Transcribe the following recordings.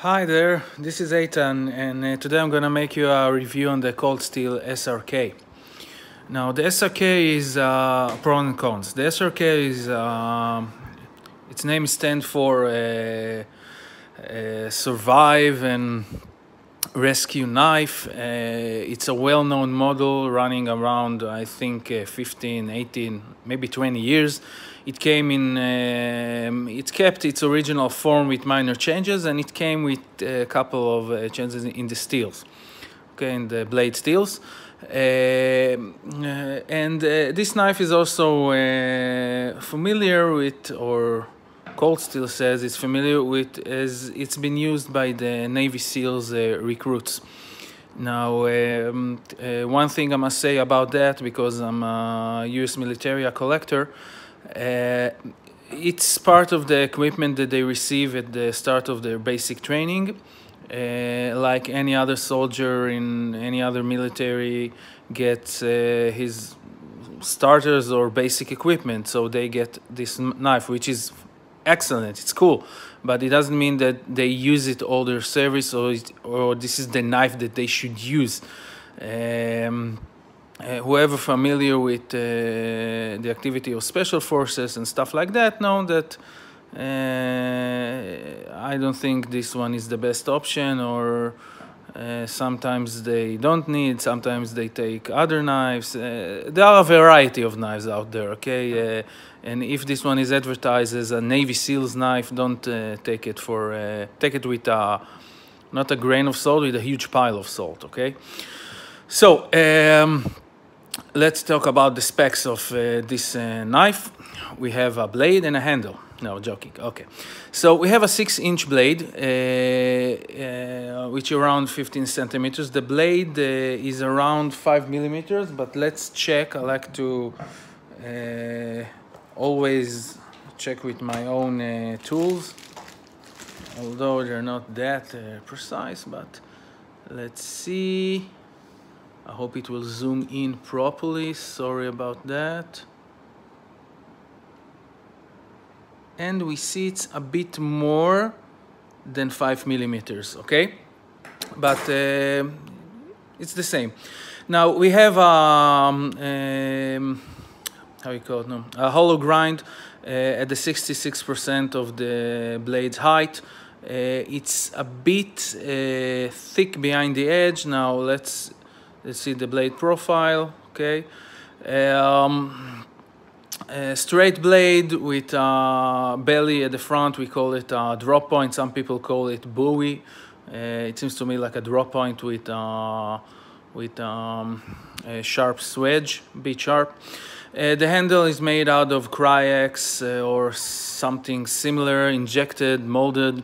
Hi there, this is Eitan, and today I'm gonna make you a review on the cold steel SRK. Now, the SRK is pros and cons. The SRK is its name stands for Survive and Rescue Knife. It's a well-known model running around, I think, 15, 18, maybe 20 years. It came in, it kept its original form with minor changes, and it came with a couple of changes in the steels, okay, in the blade steels. This knife is also familiar with, or Cold Steel says it's familiar with, as it's been used by the Navy SEALs recruits. Now, one thing I must say about that, because I'm a US military collector, it's part of the equipment that they receive at the start of their basic training. Like any other soldier in any other military gets his starters or basic equipment, so they get this knife, which is excellent, it's cool, but it doesn't mean that they use it all their service, or this is the knife that they should use. Whoever familiar with the activity of special forces and stuff like that know that I don't think this one is the best option, or sometimes they don't need, sometimes they take other knives. There are a variety of knives out there, okay? And if this one is advertised as a Navy SEALs knife, don't take it for, take it with not a grain of salt, with a huge pile of salt, okay? So, let's talk about the specs of this knife. We have a blade and a handle. No, joking. Okay. So we have a 6-inch blade, which is around 15 centimeters. The blade is around 5 millimeters, but let's check. I like to always check with my own tools, although they're not that precise, but let's see. I hope it will zoom in properly. Sorry about that. And we see it's a bit more than 5 millimeters, okay? But it's the same. Now we have how you call it now? A hollow grind at the 66% of the blade's height. It's a bit thick behind the edge. Now let's see the blade profile, okay? Straight blade with belly at the front. We call it a drop point. Some people call it buoy. It seems to me like a drop point with a sharp swedge, bit sharp. The handle is made out of Cryex or something similar, injected, molded.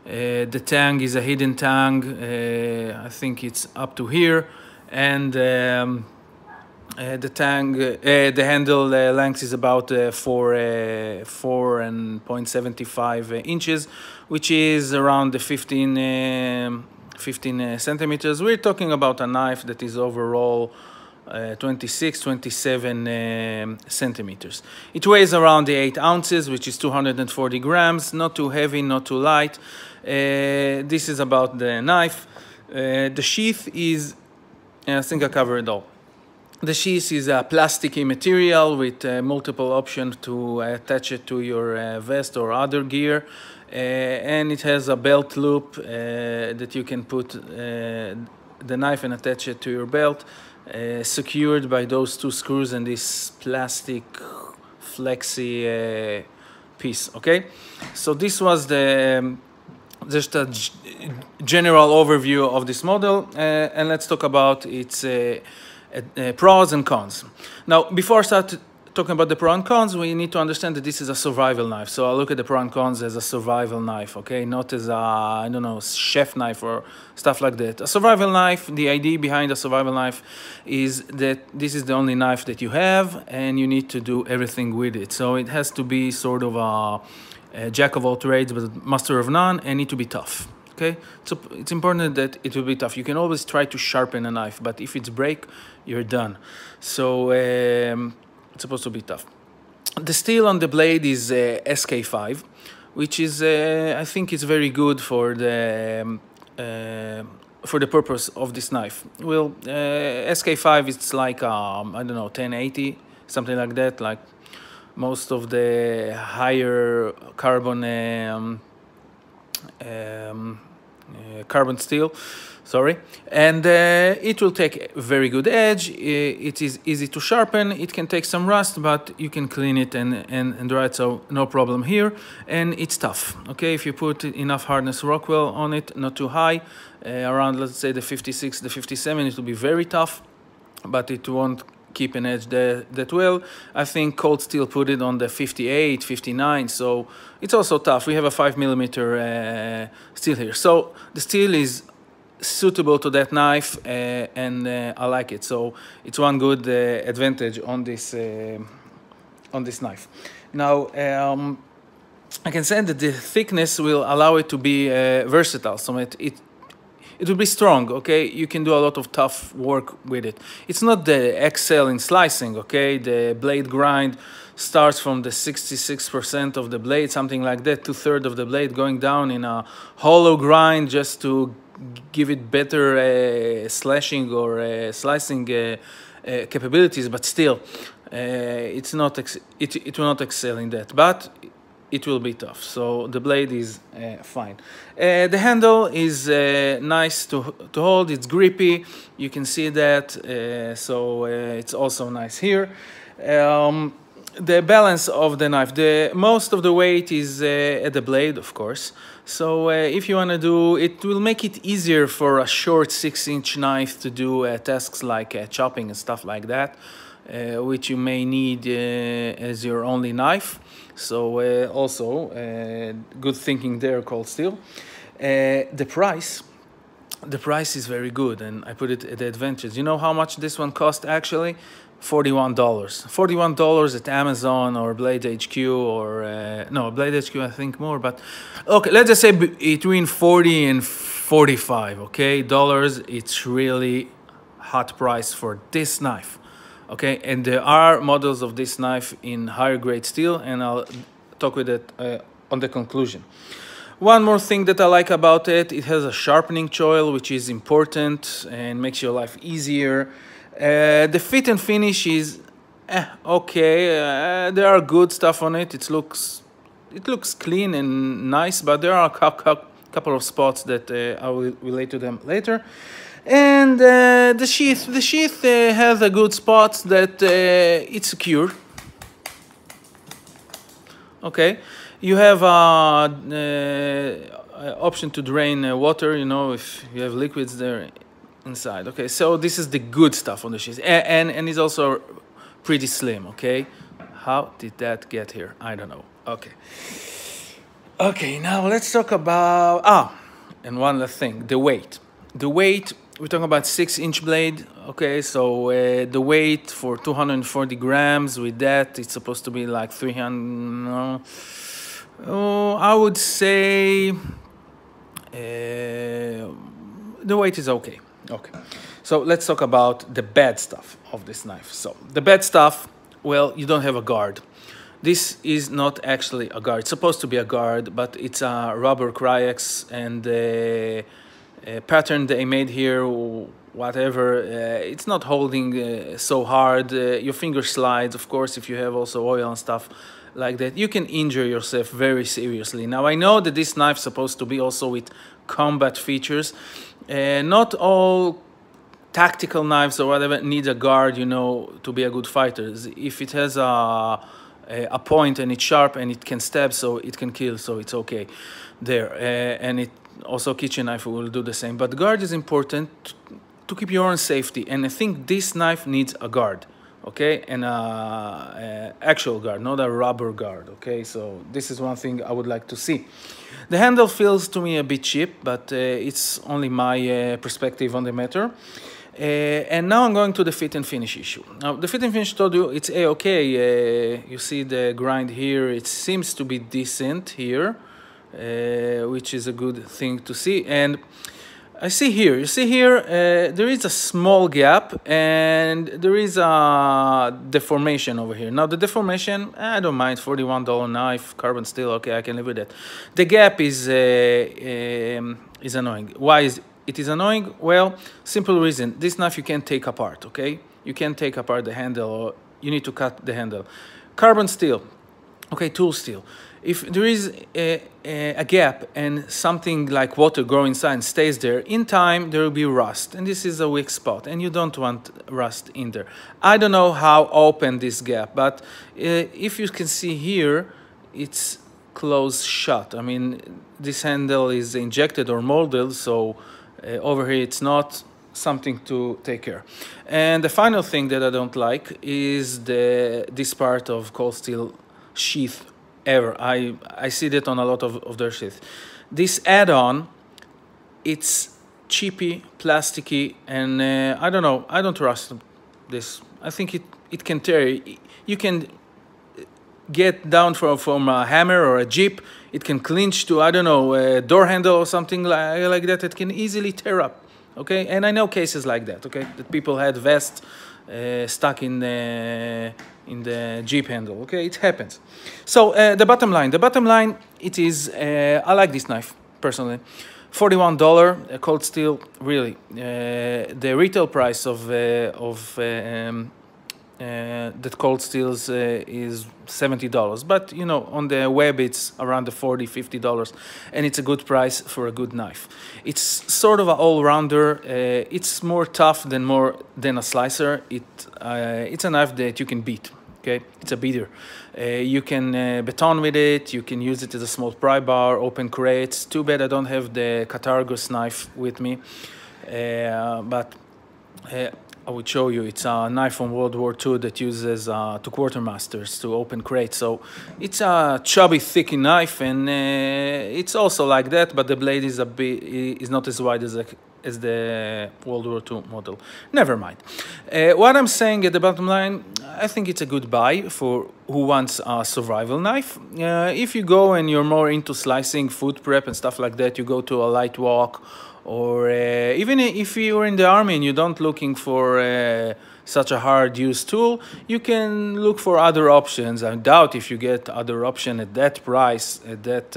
The tang is a hidden tang. I think it's up to here, and the handle length is about 4.75 inches, which is around the 15 centimeters. We're talking about a knife that is overall 26, 27 centimeters. It weighs around the 8 ounces, which is 240 grams. Not too heavy, not too light. This is about the knife. The sheath is, I think I covered it all. The sheath is a plasticky material with multiple options to attach it to your vest or other gear. And it has a belt loop that you can put the knife and attach it to your belt, secured by those 2 screws and this plastic flexi piece, okay? So this was just a general overview of this model, and let's talk about its pros and cons. Now, before I start talking about the pros and cons, we need to understand that this is a survival knife. So I look at the pros and cons as a survival knife, okay? Not as a, I don't know, chef knife or stuff like that. A survival knife, the idea behind a survival knife is that this is the only knife that you have, and you need to do everything with it. So it has to be sort of a jack of all trades, but master of none, and need to be tough. Okay, so it's important that it will be tough. You can always try to sharpen a knife, but if it's break, you're done. So it's supposed to be tough. The steel on the blade is SK5, which is I think it's very good for the purpose of this knife. Well, SK5 it's like I don't know, 1080, something like that, like most of the higher carbon carbon steel, sorry, and it will take a very good edge. It is easy to sharpen. It can take some rust, but you can clean it and dry it, so no problem here. And it's tough, okay? If you put enough hardness Rockwell on it, not too high, around, let's say, the 56, the 57, it will be very tough, but it won't keep an edge that well. I think cold steel put it on the 58, 59, so it's also tough. We have a 5mm steel here, so the steel is suitable to that knife, and I like it. So it's one good advantage on this knife. Now I can say that the thickness will allow it to be versatile, so it will be strong, okay? You can do a lot of tough work with it. It's not the excel in slicing, okay? The blade grind starts from the 66% of the blade, something like that, 2/3 of the blade going down in a hollow grind just to give it better slashing or slicing capabilities, but still, it will not excel in that. But it will be tough, so the blade is fine. The handle is nice to hold. It's grippy, you can see that, so it's also nice here. The balance of the knife, most of the weight is at the blade, of course, so if you want to do it, will make it easier for a short 6-inch knife to do tasks like chopping and stuff like that, which you may need as your only knife. So also good thinking there, cold steel. The price is very good, and I put it at the advantage. You know how much this one cost actually? $41. $41 at Amazon or Blade HQ, or no, Blade HQ I think more, but okay, let's just say between 40 and 45, okay, dollars. It's really hot price for this knife. Okay, and there are models of this knife in higher grade steel, and I'll talk with it on the conclusion. One more thing that I like about it, it has a sharpening choil, which is important and makes your life easier. The fit and finish is okay. There are good stuff on it. It looks clean and nice, but there are a couple of spots that I will relate to them later. And the sheath has a good spot that it's secure. Okay, you have an option to drain water, you know, if you have liquids there inside. Okay, so this is the good stuff on the sheath, and it's also pretty slim. Okay, how did that get here? I don't know. Okay, now let's talk about and one last thing, the weight. We're talking about 6-inch blade, okay, so the weight for 240 grams with that, it's supposed to be like 300, I would say the weight is okay. Okay, so let's talk about the bad stuff of this knife. So the bad stuff, well, you don't have a guard. This is not actually a guard. It's supposed to be a guard, but it's a rubber Cryex, and the pattern they made here, whatever, it's not holding so hard. Your finger slides, of course, if you have also oil and stuff like that. You can injure yourself very seriously. Now, I know that this knife is supposed to be also with combat features. Not all tactical knives or whatever need a guard, you know, to be a good fighter. If it has a point and it's sharp and it can stab, so it can kill, so it's okay there. And it also kitchen knife will do the same, but guard is important to keep your own safety, and I think this knife needs a guard, okay, and actual guard, not a rubber guard. Okay, so this is one thing I would like to see. The handle feels to me a bit cheap, but it's only my perspective on the matter. And now I'm going to the fit and finish issue. Now, the fit and finish, told you it's a-okay. You see the grind here, it seems to be decent here, which is a good thing to see. And I see here, you see here, there is a small gap and there is a deformation over here. Now the deformation, I don't mind, $41 knife, carbon steel, okay, I can live with it. The gap is annoying. Why is it is annoying? Well, simple reason, this knife you can't take apart, okay? You can't take apart the handle, or you need to cut the handle. Carbon steel, okay, tool steel. If there is a gap and something like water growing inside and stays there, in time there will be rust, and this is a weak spot, and you don't want rust in there. I don't know how open this gap, but if you can see here, it's closed shut. I mean, this handle is injected or molded, so over here it's not something to take care. And the final thing that I don't like is this part of cold steel sheath. Ever. I see that on a lot of their sheath. This add-on, it's cheapy, plasticky, and I don't know, I don't trust this. I think it can tear. You can get down from a hammer or a jeep, it can clinch to, I don't know, a door handle or something like that. It can easily tear up, okay? And I know cases like that, okay? That people had vests stuck in the Jeep handle, okay? It happens. So the bottom line, it is, I like this knife, personally. $41, cold steel, really. The retail price of that cold steels is $70, but you know, on the web it's around the $40, $50, and it's a good price for a good knife. It's sort of an all-rounder. It's more tough than a slicer. It's a knife that you can beat. Okay, it's a beater. You can baton with it. You can use it as a small pry bar, open crates. Too bad I don't have the Catargus knife with me, but I would show you. It's a knife from World War II that uses two quartermasters to open crates. So it's a chubby, thick knife, and it's also like that, but the blade is not as wide as the World War II model. Never mind. What I'm saying at the bottom line, I think it's a good buy for who wants a survival knife. If you go and you're more into slicing, food prep and stuff like that, you go to a light walk, or even if you're in the army and you don't looking for such a hard use tool, you can look for other options. I doubt if you get other option at that price, at that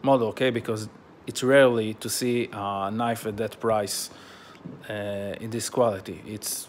model, okay? Because it's rarely to see a knife at that price in this quality. It's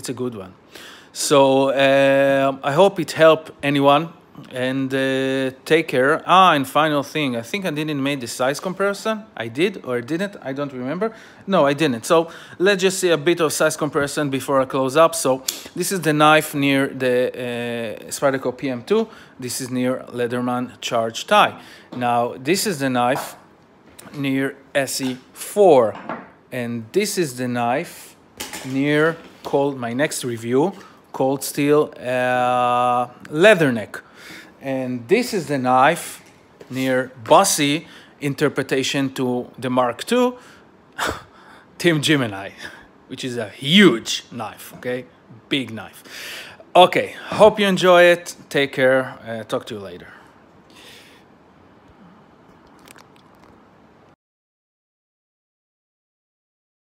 a good one. So I hope it helped anyone, and take care. And final thing, I think I didn't make the size comparison. I did or didn't, I don't remember. No, I didn't. So let's just see a bit of size comparison before I close up. So this is the knife near the Spyderco PM2. This is near Leatherman Charge Tie. Now this is the knife near SE4, and this is the knife near my next review, cold steel leatherneck. And this is the knife near Bossy interpretation to the Mark II, Team Gemini, which is a huge knife, okay? Big knife. Okay, hope you enjoy it. Take care. Talk to you later.